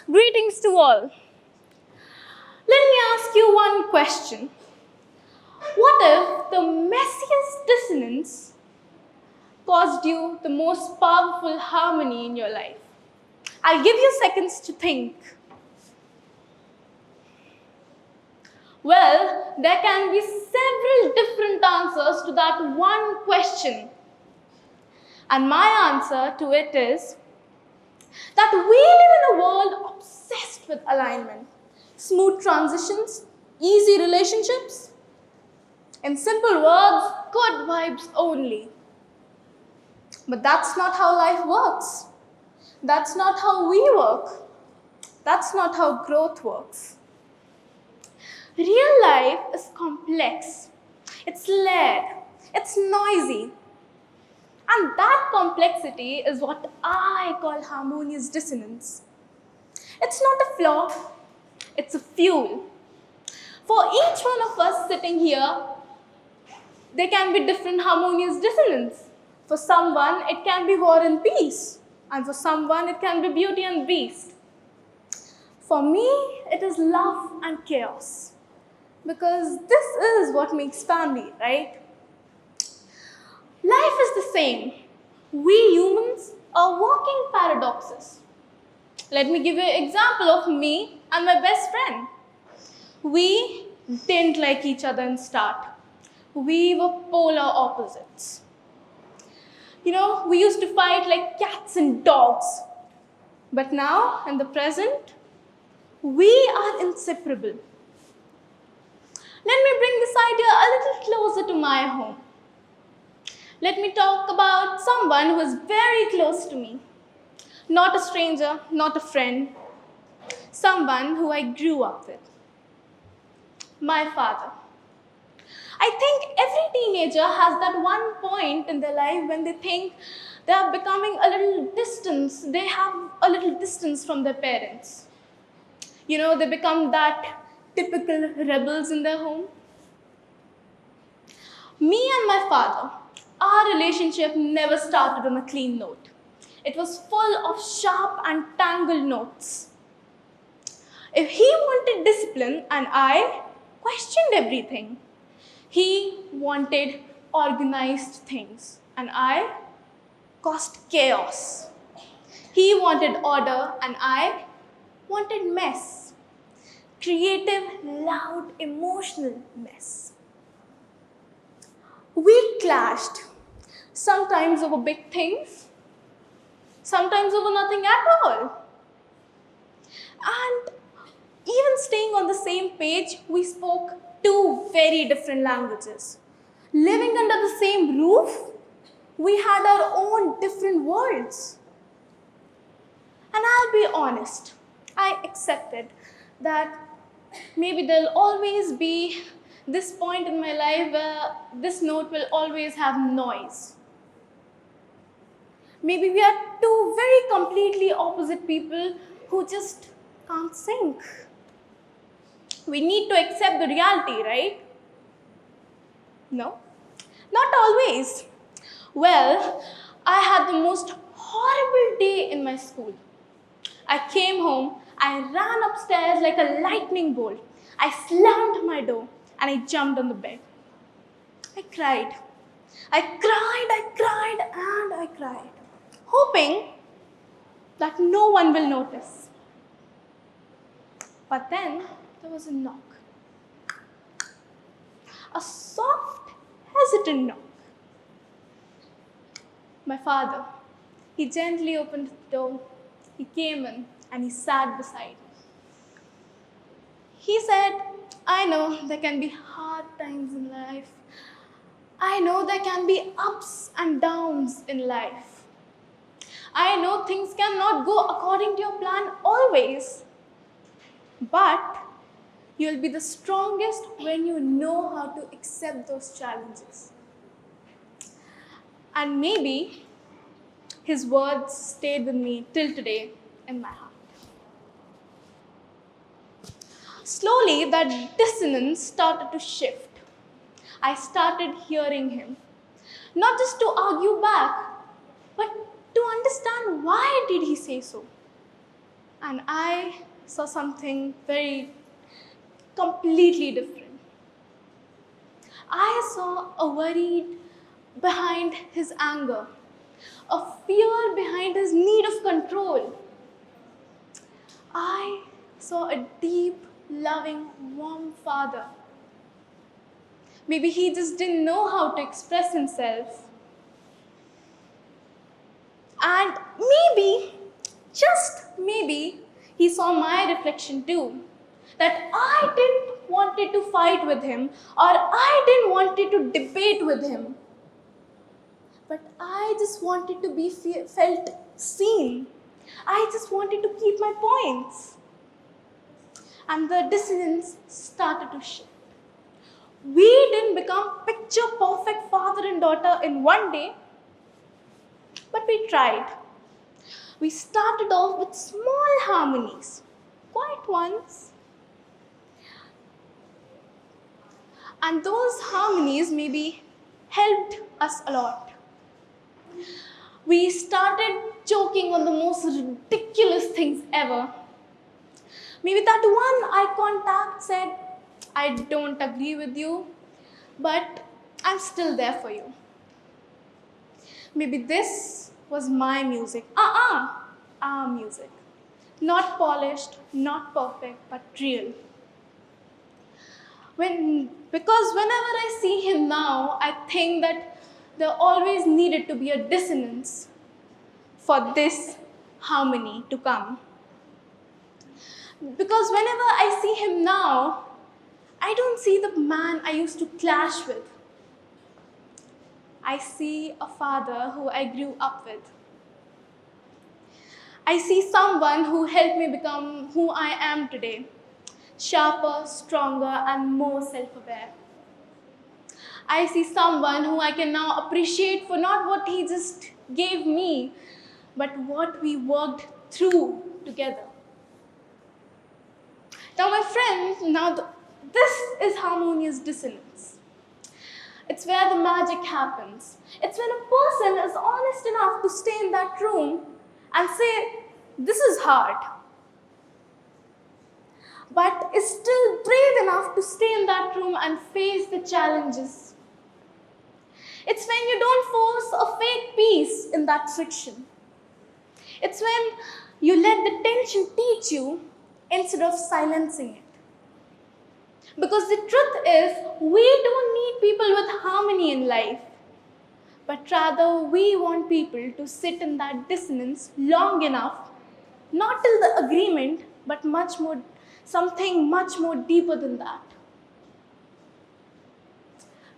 Greetings to all. Let me ask you one question. What if the messiest dissonance caused you the most powerful harmony in your life? I'll give you seconds to think. Well, there can be several different answers to that one question. And my answer to it is that we live in a world obsessed with alignment, smooth transitions, easy relationships. In simple words, good vibes only. But that's not how life works. That's not how we work. That's not how growth works. Real life is complex. It's layered. It's noisy. And that complexity is what I call harmonious dissonance. It's not a flaw, it's a fuel. For each one of us sitting here, there can be different harmonious dissonance. For someone, it can be war and peace. And for someone, it can be beauty and beast. For me, it is love and chaos. Because this is what makes family, right? Life is the same. We humans are walking paradoxes. Let me give you an example of me and my best friend. We didn't like each other in start. We were polar opposites. We used to fight like cats and dogs. But now, in the present, we are inseparable. Let me bring this idea a little closer to my home. Let me talk about someone who is very close to me. Not a stranger, not a friend. Someone who I grew up with. My father. I think every teenager has that one point in their life when they think they are becoming a little distance. They have a little distance from their parents. They become that typical rebels in their home. Me and my father, our relationship never started on a clean note. It was full of sharp and tangled notes. If he wanted discipline and I questioned everything, he wanted organized things and I caused chaos. He wanted order and I wanted mess. Creative, loud, emotional mess. We clashed, sometimes over big things, sometimes over nothing at all. And even staying on the same page, we spoke two very different languages. Living under the same roof, we had our own different worlds. And I'll be honest, I accepted that maybe there'll always be this point in my life where this note will always have noise. Maybe we are two very completely opposite people who just can't sync. We need to accept the reality, right? No, not always. Well, I had the most horrible day in my school. I came home, I ran upstairs like a lightning bolt. I slammed my door and I jumped on the bed. I cried. I cried, and I cried, hoping that no one will notice. But then there was a knock. A soft, hesitant knock. My father, he gently opened the door. He came in and he sat beside me. He said, I know there can be hard times in life. I know there can be ups and downs in life. I know things cannot go according to your plan always. But you'll be the strongest when you know how to accept those challenges. And maybe his words stayed with me till today in my heart. Slowly, that dissonance started to shift. I started hearing him. Not just to argue back, but to understand why did he say so. and I saw something very completely different. I saw a worry behind his anger, a fear behind his need of control. I saw a deep, loving, warm father. Maybe he just didn't know how to express himself. And maybe, just maybe, he saw my reflection too. That I didn't wanted to fight with him, or I didn't wanted to debate with him. But I just wanted to be felt seen. I just wanted to keep my points. And the dissonance started to shift. We didn't become picture perfect father and daughter in one day, but we tried. We started off with small harmonies, quiet ones. And those harmonies maybe helped us a lot. We started joking on the most ridiculous things ever. Maybe that one eye contact said, I don't agree with you, but I'm still there for you. Maybe this was my music. Our music. Not polished, not perfect, but real. Because whenever I see him now, I think that there always needed to be a dissonance for this harmony to come. Because whenever I see him now, I don't see the man I used to clash with. I see a father who I grew up with. I see someone who helped me become who I am today, sharper, stronger, and more self-aware. I see someone who I can now appreciate for not what he just gave me, but what we worked through together. Now, my friends, this is harmonious dissonance. It's where the magic happens. It's when a person is honest enough to stay in that room and say, this is hard, but is still brave enough to stay in that room and face the challenges. It's when you don't force a fake peace in that friction. It's when you let the tension teach you instead of silencing it. Because the truth is, we don't need people with harmony in life, but rather we want people to sit in that dissonance long enough, not till the agreement, but something much more deeper than that.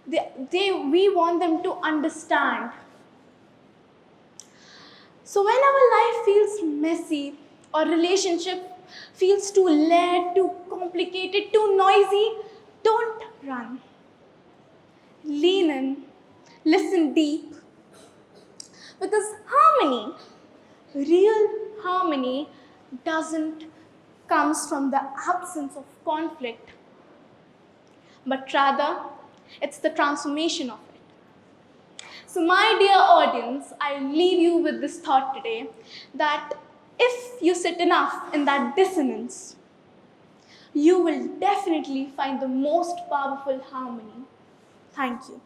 We want them to understand. So when our life feels messy, or relationship feels too layered, too complicated, too noisy, don't run. Lean in, listen deep. Because harmony, real harmony, comes from the absence of conflict, but rather it's the transformation of it. So my dear audience, I leave you with this thought today that if you sit enough in that dissonance, you will definitely find the most powerful harmony. Thank you.